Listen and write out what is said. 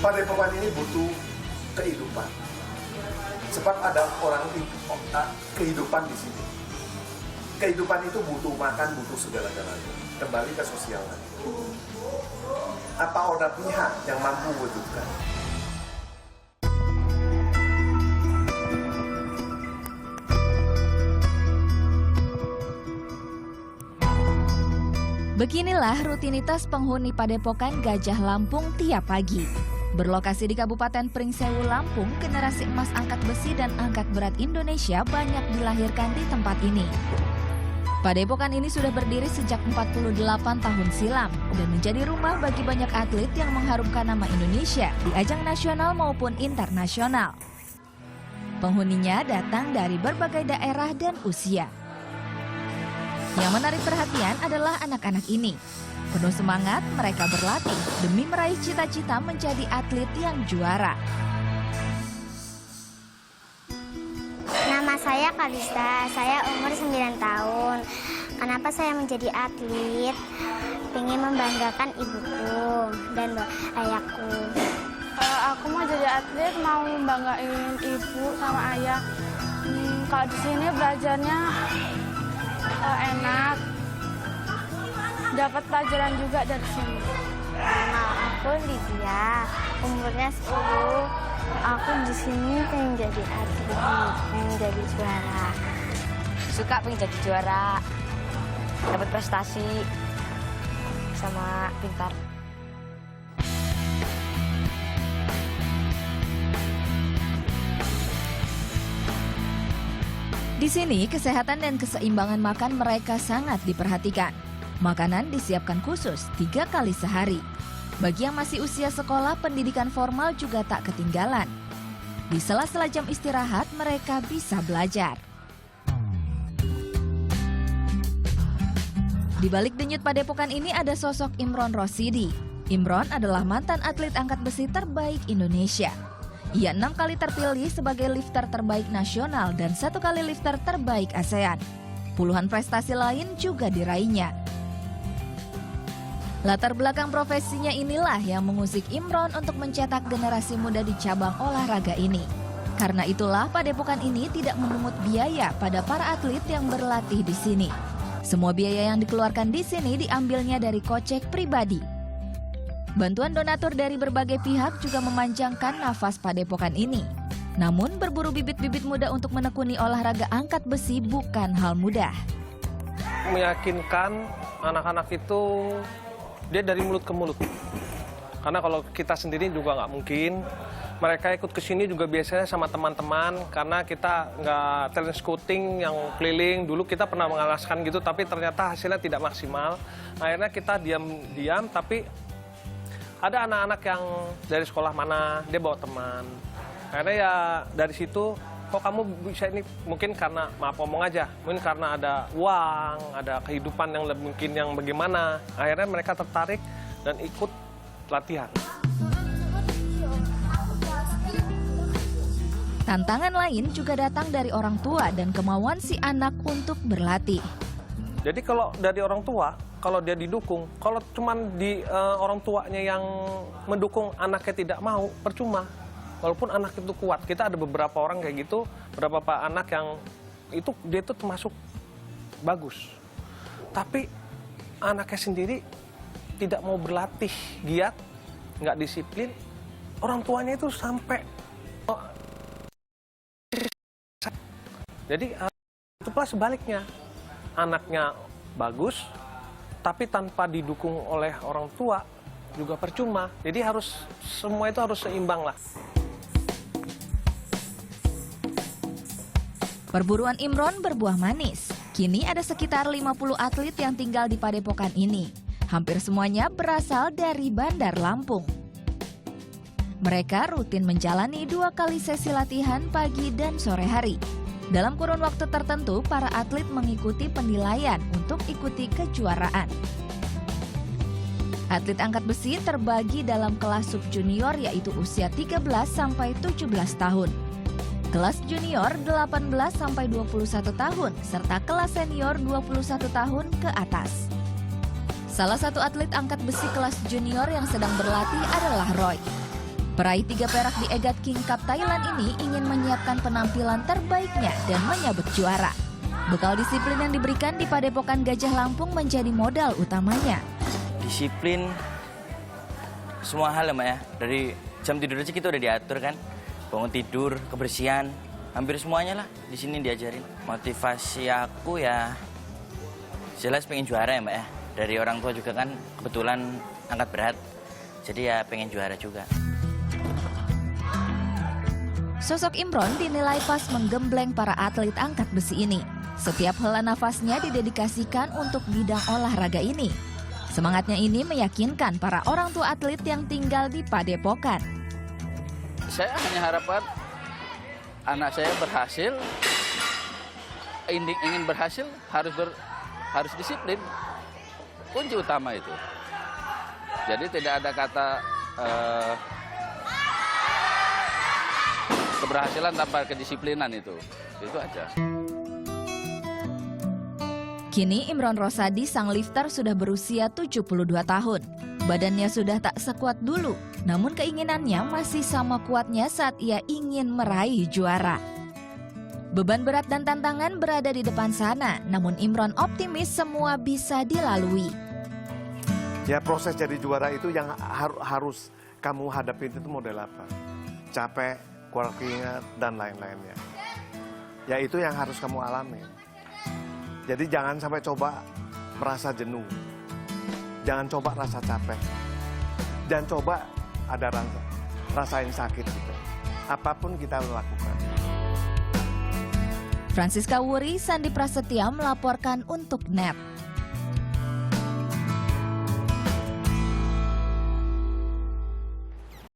Padepokan ini butuh kehidupan. Sebab ada orang kehidupan di sini. Kehidupan itu butuh makan, butuh segala-galanya. Kembali ke sosial lagi. Apa ada pihak yang mampu wujudkan? Beginilah rutinitas penghuni Padepokan Gajah Lampung tiap pagi. Berlokasi di Kabupaten Pringsewu, Lampung, generasi emas angkat besi dan angkat berat Indonesia banyak dilahirkan di tempat ini. Padepokan ini sudah berdiri sejak 48 tahun silam dan menjadi rumah bagi banyak atlet yang mengharumkan nama Indonesia di ajang nasional maupun internasional. Penghuninya datang dari berbagai daerah dan usia. Yang menarik perhatian adalah anak-anak ini. Penuh semangat, mereka berlatih demi meraih cita-cita menjadi atlet yang juara. Nama saya Kalista, saya umur 9 tahun. Kenapa saya menjadi atlet? Ingin membanggakan ibuku dan ayahku. Kalau aku mau jadi atlet, mau membanggain ibu sama ayah. Kalau di sini belajarnya enak, dapat pelajaran juga dari sini. Nama aku Lydia, umurnya 10. Aku di sini pengen jadi atlet, pengen jadi juara. Suka pengen jadi juara, dapat prestasi, sama pintar. Di sini, kesehatan dan keseimbangan makan mereka sangat diperhatikan. Makanan disiapkan khusus 3 kali sehari. Bagi yang masih usia sekolah, pendidikan formal juga tak ketinggalan. Di sela-sela jam istirahat, mereka bisa belajar. Di balik denyut Padepokan ini ada sosok Imron Rosidi. Imron adalah mantan atlet angkat besi terbaik Indonesia. Ia 6 kali terpilih sebagai lifter terbaik nasional dan 1 kali lifter terbaik ASEAN. Puluhan prestasi lain juga diraihnya. Latar belakang profesinya inilah yang mengusik Imron untuk mencetak generasi muda di cabang olahraga ini. Karena itulah Padepokan ini tidak memungut biaya pada para atlet yang berlatih di sini. Semua biaya yang dikeluarkan di sini diambilnya dari kocek pribadi. Bantuan donatur dari berbagai pihak juga memanjangkan nafas Padepokan ini. Namun berburu bibit-bibit muda untuk menekuni olahraga angkat besi bukan hal mudah. Meyakinkan anak-anak itu dia dari mulut ke mulut. Karena kalau kita sendiri juga nggak mungkin. Mereka ikut ke sini juga biasanya sama teman-teman karena kita nggak talent scouting yang keliling. Dulu kita pernah mengalaskan gitu tapi ternyata hasilnya tidak maksimal. Akhirnya kita diam-diam tapi ada anak-anak yang dari sekolah mana, dia bawa teman. Akhirnya ya dari situ, kok kamu bisa ini? Mungkin karena, maaf ngomong aja, mungkin karena ada uang, ada kehidupan yang mungkin yang bagaimana. Akhirnya mereka tertarik dan ikut latihan. Tantangan lain juga datang dari orang tua dan kemauan si anak untuk berlatih. Jadi kalau dari orang tua, kalau dia didukung, kalau cuman di orang tuanya yang mendukung anaknya tidak mau, percuma. Walaupun anak itu kuat, kita ada beberapa orang kayak gitu, beberapa anak yang itu dia itu termasuk bagus. Tapi anaknya sendiri tidak mau berlatih, giat, nggak disiplin, orang tuanya itu sampai jadi itu plus sebaliknya, anaknya bagus, tapi tanpa didukung oleh orang tua juga percuma. Jadi semua itu harus seimbang lah. Perburuan Imron berbuah manis. Kini ada sekitar 50 atlet yang tinggal di Padepokan ini. Hampir semuanya berasal dari Bandar Lampung. Mereka rutin menjalani 2 kali sesi latihan pagi dan sore hari. Dalam kurun waktu tertentu, para atlet mengikuti penilaian untuk ikuti kejuaraan. Atlet angkat besi terbagi dalam kelas subjunior yaitu usia 13 sampai 17 tahun. Kelas junior 18 sampai 21 tahun serta kelas senior 21 tahun ke atas. Salah satu atlet angkat besi kelas junior yang sedang berlatih adalah Roy. Peraih 3 perak di EGAT King Cup Thailand ini ingin menyiapkan penampilan terbaiknya dan menyabet juara. Bekal disiplin yang diberikan di Padepokan Gajah Lampung menjadi modal utamanya. Disiplin, semua hal ya Mbak ya. Dari jam tidur aja kita udah diatur kan. Bangun tidur, kebersihan, hampir semuanya lah di sini diajarin. Motivasi aku ya jelas pengen juara ya Mbak ya. Dari orang tua juga kan kebetulan angkat berat. Jadi ya pengen juara juga. Sosok Imron dinilai pas menggembleng para atlet angkat besi ini. Setiap hela nafasnya didedikasikan untuk bidang olahraga ini. Semangatnya ini meyakinkan para orang tua atlet yang tinggal di Padepokan. Saya hanya harapan anak saya berhasil, ingin berhasil harus disiplin. Kunci utama itu. Jadi tidak ada kata keberhasilan tanpa kedisiplinan itu aja. Kini Imron Rosadi sang lifter sudah berusia 72 tahun. Badannya sudah tak sekuat dulu, namun keinginannya masih sama kuatnya saat ia ingin meraih juara. Beban berat dan tantangan berada di depan sana, namun Imron optimis semua bisa dilalui. Ya proses jadi juara itu yang harus kamu hadapin itu model apa? Capek, keluar keringat, dan lain-lainnya. Ya itu yang harus kamu alami. Jadi jangan sampai coba merasa jenuh. Jangan coba rasa capek. Dan coba ada rasain sakit gitu. Apapun kita lakukan. Francisca Wuri, Sandi Prasetya melaporkan untuk NET.